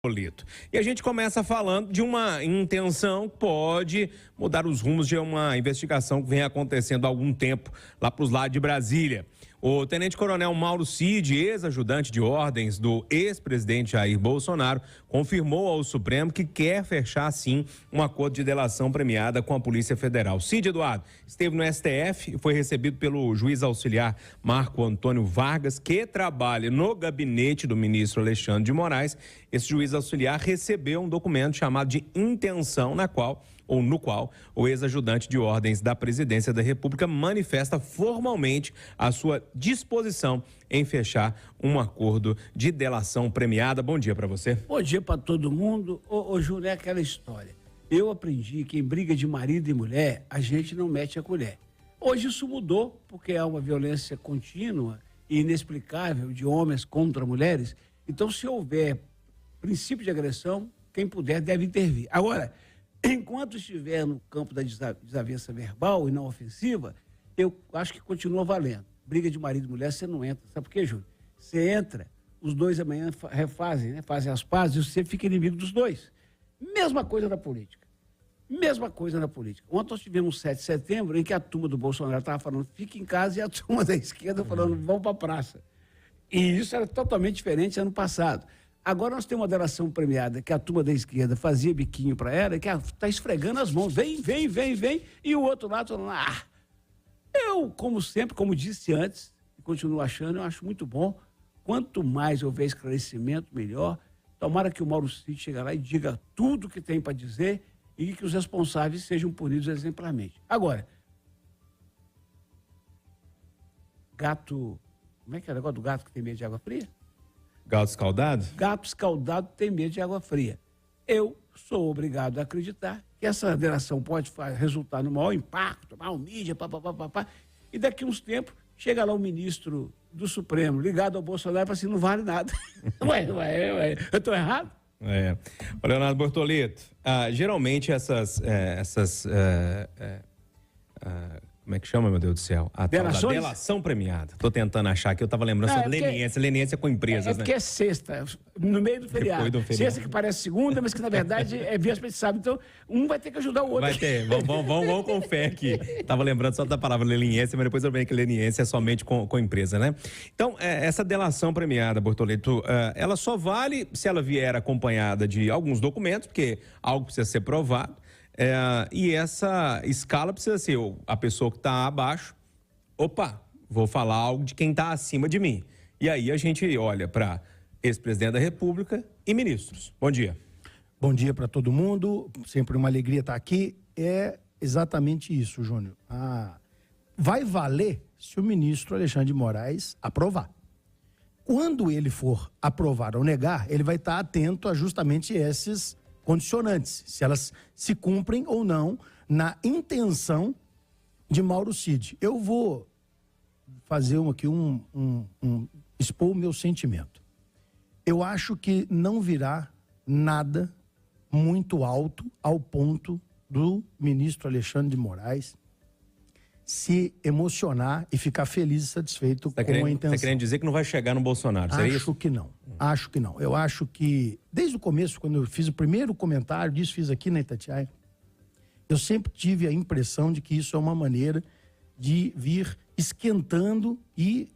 Polito. E a gente começa falando de uma intenção que pode mudar os rumos de uma investigação que vem acontecendo há algum tempo lá para os lados de Brasília. O tenente-coronel Mauro Cid, ex-ajudante de ordens do ex-presidente Jair Bolsonaro, confirmou ao Supremo que quer fechar, sim, um acordo de delação premiada com a Polícia Federal. Cid, Eduardo, esteve no STF e foi recebido pelo juiz auxiliar Marco Antônio Vargas, que trabalha no gabinete do ministro Alexandre de Moraes. Esse juiz auxiliar recebeu um documento chamado de intenção, no qual o ex-ajudante de ordens da Presidência da República manifesta formalmente a sua disposição em fechar um acordo de delação premiada. Bom dia para você. Bom dia para todo mundo. Ô Júlio, é aquela história. Eu aprendi que em briga de marido e mulher, a gente não mete a colher. Hoje isso mudou, porque há uma violência contínua e inexplicável de homens contra mulheres. Então, se houver princípio de agressão, quem puder deve intervir. Agora, enquanto estiver no campo da desavença verbal e não ofensiva, eu acho que continua valendo. Briga de marido e mulher, você não entra. Sabe por quê, Júlio? Você entra, os dois amanhã refazem, né? Fazem as pazes e você fica inimigo dos dois. Mesma coisa na política. Mesma coisa na política. Ontem nós tivemos 7 de setembro, em que a turma do Bolsonaro estava falando, fica em casa, e a turma da esquerda falando, vamos para a praça. E isso era totalmente diferente ano passado. Agora nós temos uma delação premiada que a turma da esquerda fazia biquinho para ela, que está esfregando as mãos, vem, e o outro lado falando, eu, como sempre, como disse antes, e continuo achando, eu acho muito bom, quanto mais houver esclarecimento, melhor. Tomara que o Mauro Cid chegue lá e diga tudo o que tem para dizer e que os responsáveis sejam punidos exemplarmente. Agora, gato, como é que é o negócio do gato que tem medo de água fria? Gato escaldado? Gato escaldado tem medo de água fria. Eu sou obrigado a acreditar que essa delação pode resultar no maior impacto, maior mídia, e daqui a uns tempos chega lá o ministro do Supremo, ligado ao Bolsonaro, e fala assim, não vale nada. Ué, eu estou errado? Leonardo Bortolito, geralmente como é que chama, meu Deus do céu? A tal da delação premiada. Estou tentando achar que eu estava lembrando sobre leniência. Leniência com empresas, né? Porque é sexta, no meio do feriado. Depois do feriado. Sexta que parece segunda, mas que na verdade é véspera de sábado. Então, um vai ter que ajudar o outro. Vai ter. Vamos com fé aqui. Estava lembrando só da palavra leniência, mas depois eu lembrei que leniência é somente com empresa, né? Então, essa delação premiada, Bortolito, ela só vale se ela vier acompanhada de alguns documentos, porque algo precisa ser provado. E essa escala precisa ser a pessoa que está abaixo, vou falar algo de quem está acima de mim. E aí a gente olha para ex-presidente da República e ministros. Bom dia. Bom dia para todo mundo, sempre uma alegria estar aqui. É exatamente isso, Júnior. Vai valer se o ministro Alexandre de Moraes aprovar. Quando ele for aprovar ou negar, ele vai estar atento a justamente esses condicionantes, se elas se cumprem ou não na intenção de Mauro Cid. Eu vou fazer aqui expor o meu sentimento. Eu acho que não virá nada muito alto ao ponto do ministro Alexandre de Moraes se emocionar e ficar feliz e satisfeito com a intenção. Você está querendo dizer que não vai chegar no Bolsonaro, seria isso? Acho que não. Acho que não. Eu acho que, desde o começo, quando eu fiz o primeiro comentário disso, fiz aqui na Itatiaia, eu sempre tive a impressão de que isso é uma maneira de vir esquentando e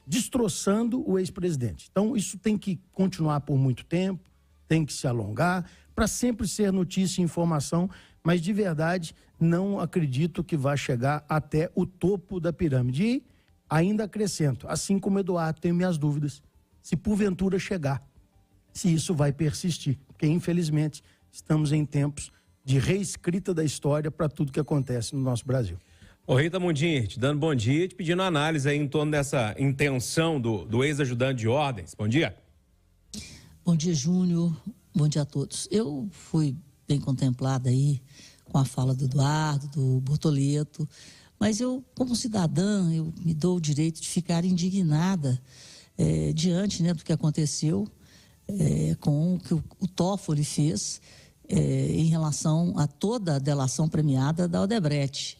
destroçando o ex-presidente. Então, isso tem que continuar por muito tempo, tem que se alongar, para sempre ser notícia e informação, mas de verdade não acredito que vá chegar até o topo da pirâmide. E ainda acrescento, assim como Eduardo, tenho minhas dúvidas, se porventura chegar, se isso vai persistir, porque infelizmente estamos em tempos de reescrita da história para tudo que acontece no nosso Brasil. Ô Rita Mundim, te dando bom dia, te pedindo análise aí em torno dessa intenção do ex-ajudante de ordens. Bom dia. Bom dia, Júnior. Bom dia a todos. Eu fui bem contemplada aí com a fala do Eduardo, do Bortolito, mas eu, como cidadã, eu me dou o direito de ficar indignada diante, né, do que aconteceu com o que o Toffoli fez em relação a toda a delação premiada da Odebrecht.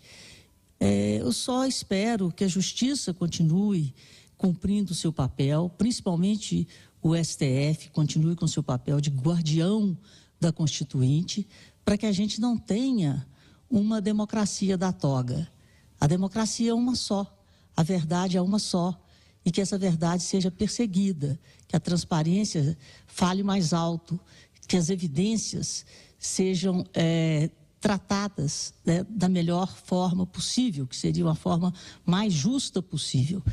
Eu só espero que a justiça continue cumprindo o seu papel, principalmente o STF continue com seu papel de guardião da Constituinte, para que a gente não tenha uma democracia da toga. A democracia é uma só, a verdade é uma só, e que essa verdade seja perseguida, que a transparência fale mais alto, que as evidências sejam tratadas, né, da melhor forma possível, que seria uma forma mais justa possível,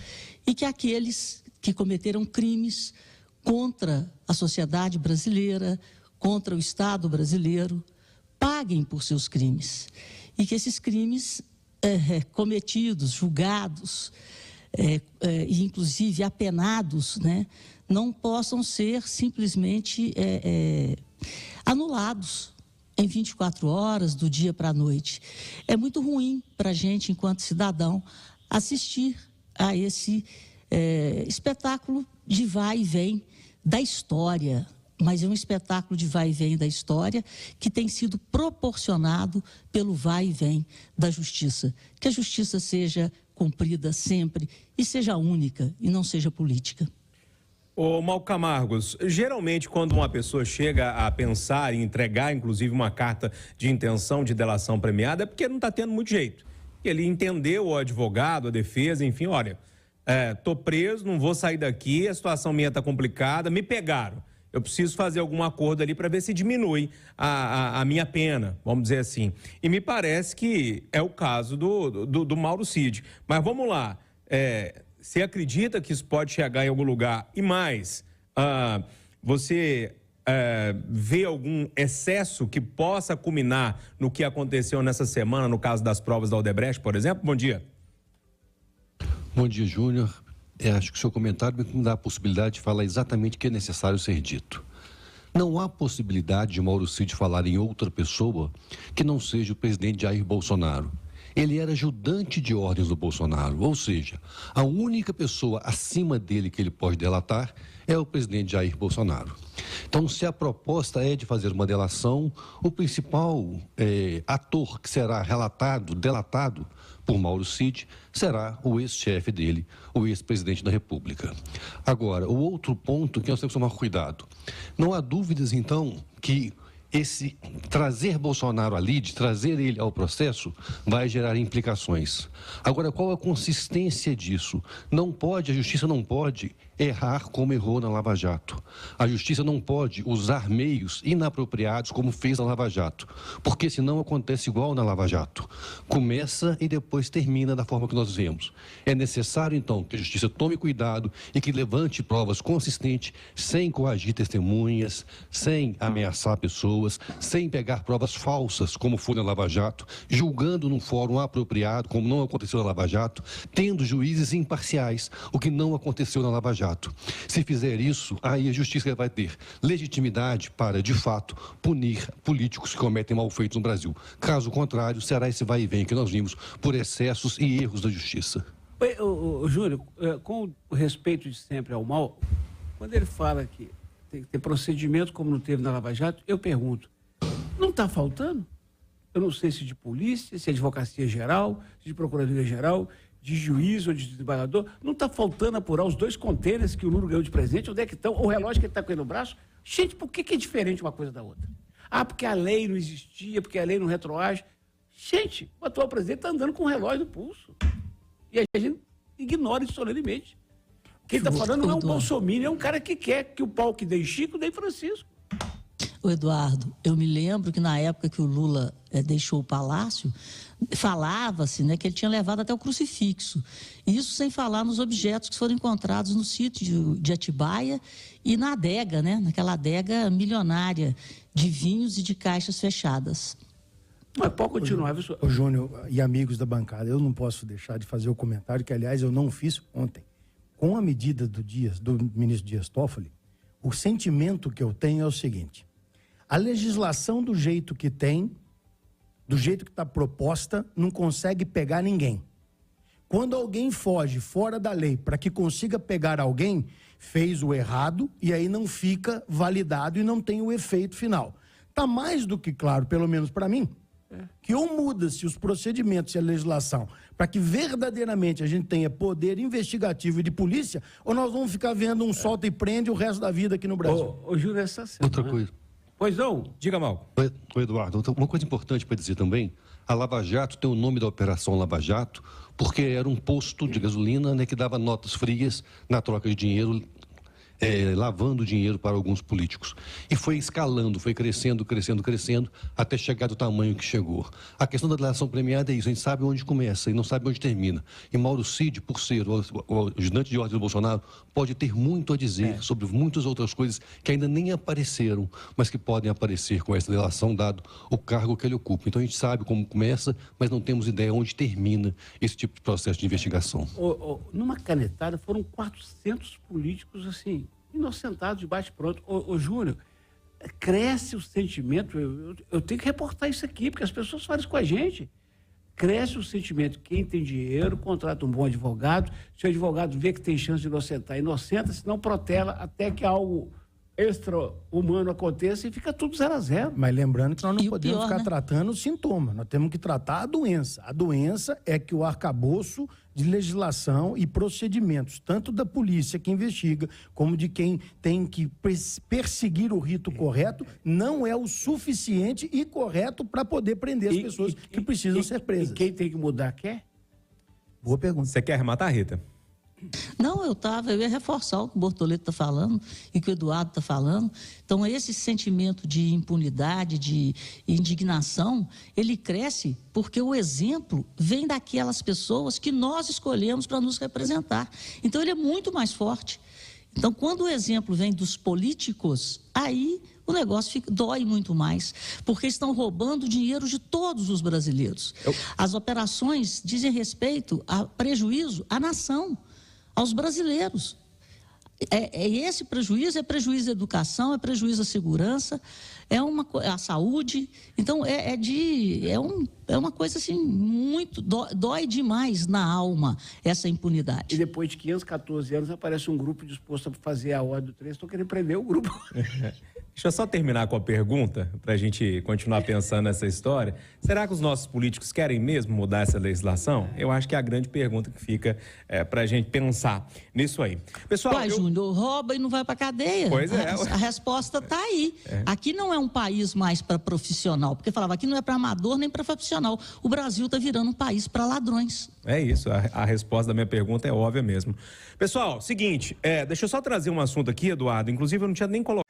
e que aqueles que cometeram crimes contra a sociedade brasileira, contra o Estado brasileiro, paguem por seus crimes, e que esses crimes cometidos, julgados, e inclusive apenados, né, não possam ser simplesmente anulados em 24 horas, do dia para a noite. É muito ruim para a gente, enquanto cidadão, assistir a esse espetáculo de vai e vem da história, mas é um espetáculo de vai e vem da história que tem sido proporcionado pelo vai e vem da justiça. Que a justiça seja cumprida sempre e seja única e não seja política. Ô, Mauro Camargos, geralmente quando uma pessoa chega a pensar em entregar, inclusive, uma carta de intenção de delação premiada, é porque não está tendo muito jeito. Ele entendeu, o advogado, a defesa, enfim, olha, estou preso, não vou sair daqui, a situação minha está complicada, me pegaram. Eu preciso fazer algum acordo ali para ver se diminui a minha pena, vamos dizer assim. E me parece que é o caso do Mauro Cid. Mas vamos lá, você acredita que isso pode chegar em algum lugar? E mais, você vê algum excesso que possa culminar no que aconteceu nessa semana, no caso das provas da Odebrecht, por exemplo? Bom dia. Bom dia, Júnior. Acho que o seu comentário me dá a possibilidade de falar exatamente o que é necessário ser dito. Não há possibilidade de Mauro Cid falar em outra pessoa que não seja o presidente Jair Bolsonaro. Ele era ajudante de ordens do Bolsonaro, ou seja, a única pessoa acima dele que ele pode delatar é o presidente Jair Bolsonaro. Então, se a proposta é de fazer uma delação, o principal ator que será delatado por Mauro Cid será o ex-chefe dele, o ex-presidente da República. Agora, o outro ponto que nós temos que tomar cuidado. Não há dúvidas, então, que esse trazer Bolsonaro ali, de trazer ele ao processo, vai gerar implicações. Agora, qual a consistência disso? A justiça não pode errar como errou na Lava Jato. A justiça não pode usar meios inapropriados como fez na Lava Jato, porque senão acontece igual na Lava Jato. Começa e depois termina da forma que nós vemos. É necessário, então, que a justiça tome cuidado e que levante provas consistentes, sem coagir testemunhas, sem ameaçar pessoas, sem pegar provas falsas, como foi na Lava Jato, julgando num fórum apropriado, como não aconteceu na Lava Jato, tendo juízes imparciais, o que não aconteceu na Lava Jato. Se fizer isso, aí a justiça vai ter legitimidade para, de fato, punir políticos que cometem malfeitos no Brasil. Caso contrário, será esse vai e vem que nós vimos por excessos e erros da justiça. Júlio, com o respeito de sempre ao mal, quando ele fala que tem que ter procedimento como não teve na Lava Jato, eu pergunto, não está faltando? Eu não sei se de polícia, se é advocacia geral, se de procuradoria geral, de juiz ou de desembargador, não está faltando apurar os 2 contêineres que o Lula ganhou de presente, onde é que estão, o relógio que ele está com ele no braço. Gente, por que é diferente uma coisa da outra? Porque a lei não existia, porque a lei não retroage. Gente, o atual presidente está andando com o relógio no pulso. E a gente ignora isso solenemente. Quem está falando não é um bolsominion, é um cara que quer que o pau que dê Chico dê Francisco. O Eduardo, eu me lembro que na época que o Lula deixou o palácio, falava-se, né, que ele tinha levado até o crucifixo. Isso sem falar nos objetos que foram encontrados no sítio de Atibaia e na adega, né, naquela adega milionária de vinhos e de caixas fechadas. Mas pode continuar, viu, senhor? Ô, Júnior e amigos da bancada, eu não posso deixar de fazer o comentário que, aliás, eu não fiz ontem. Com a medida do ministro Dias Toffoli, o sentimento que eu tenho é o seguinte: a legislação do jeito que tem, do jeito que está proposta, não consegue pegar ninguém. Quando alguém foge fora da lei para que consiga pegar alguém, fez o errado e aí não fica validado e não tem o efeito final. Está mais do que claro, pelo menos para mim, que ou muda-se os procedimentos e a legislação para que verdadeiramente a gente tenha poder investigativo e de polícia, ou nós vamos ficar vendo um solta e prende o resto da vida aqui no Brasil. Ô, Júlio, essa semana... Outra coisa. Pois não? Diga, Mal. Oi, Eduardo, uma coisa importante para dizer também, a Lava Jato tem o nome da Operação Lava Jato porque era um posto de gasolina, né, que dava notas frias na troca de dinheiro, lavando dinheiro para alguns políticos. E foi escalando, foi crescendo, até chegar do tamanho que chegou. A questão da delação premiada é isso, a gente sabe onde começa e não sabe onde termina. E Mauro Cid, por ser o ajudante de ordem do Bolsonaro, pode ter muito a dizer sobre muitas outras coisas que ainda nem apareceram, mas que podem aparecer com essa delação, dado o cargo que ele ocupa. Então a gente sabe como começa, mas não temos ideia onde termina esse tipo de processo de investigação. Numa canetada foram 400 políticos, assim, inocentados de bate-pronto. Ô, Júnior, cresce o sentimento, eu tenho que reportar isso aqui, porque as pessoas fazem isso com a gente. Cresce o sentimento, quem tem dinheiro, contrata um bom advogado, se o advogado vê que tem chance de inocentar, inocenta, senão protela até que algo extra-humano aconteça e fica tudo 0 a 0. Mas lembrando que nós não E o podemos pior, ficar né? tratando o sintoma, nós temos que tratar a doença. A doença é que o arcabouço de legislação e procedimentos, tanto da polícia que investiga, como de quem tem que perseguir o rito correto, não é o suficiente e correto para poder prender as pessoas que precisam ser presas. E quem tem que mudar quer? Boa pergunta. Você quer arrematar, Rita? Não, eu ia reforçar o que o Bortoleto está falando e que o Eduardo está falando. Então, esse sentimento de impunidade, de indignação, ele cresce porque o exemplo vem daquelas pessoas que nós escolhemos para nos representar. Então, ele é muito mais forte. Então, quando o exemplo vem dos políticos, aí o negócio dói muito mais, porque estão roubando dinheiro de todos os brasileiros. As operações dizem respeito a prejuízo à nação, aos brasileiros. Esse prejuízo é prejuízo à educação, é prejuízo à segurança, à saúde. Então, é uma coisa assim, muito... Dói demais na alma essa impunidade. E depois de 514 anos aparece um grupo disposto a fazer a ordem do 3, estão querendo prender o grupo. Deixa eu só terminar com a pergunta, para a gente continuar pensando nessa história. Será que os nossos políticos querem mesmo mudar essa legislação? Eu acho que é a grande pergunta que fica para a gente pensar nisso aí. Pessoal, Júnior, rouba e não vai para cadeia. Pois é. A resposta está aí. Aqui não é um país mais para profissional, porque falava, aqui não é para amador nem para profissional. O Brasil está virando um país para ladrões. É isso, a resposta da minha pergunta é óbvia mesmo. Pessoal, seguinte, deixa eu só trazer um assunto aqui, Eduardo. Inclusive, eu não tinha nem colocado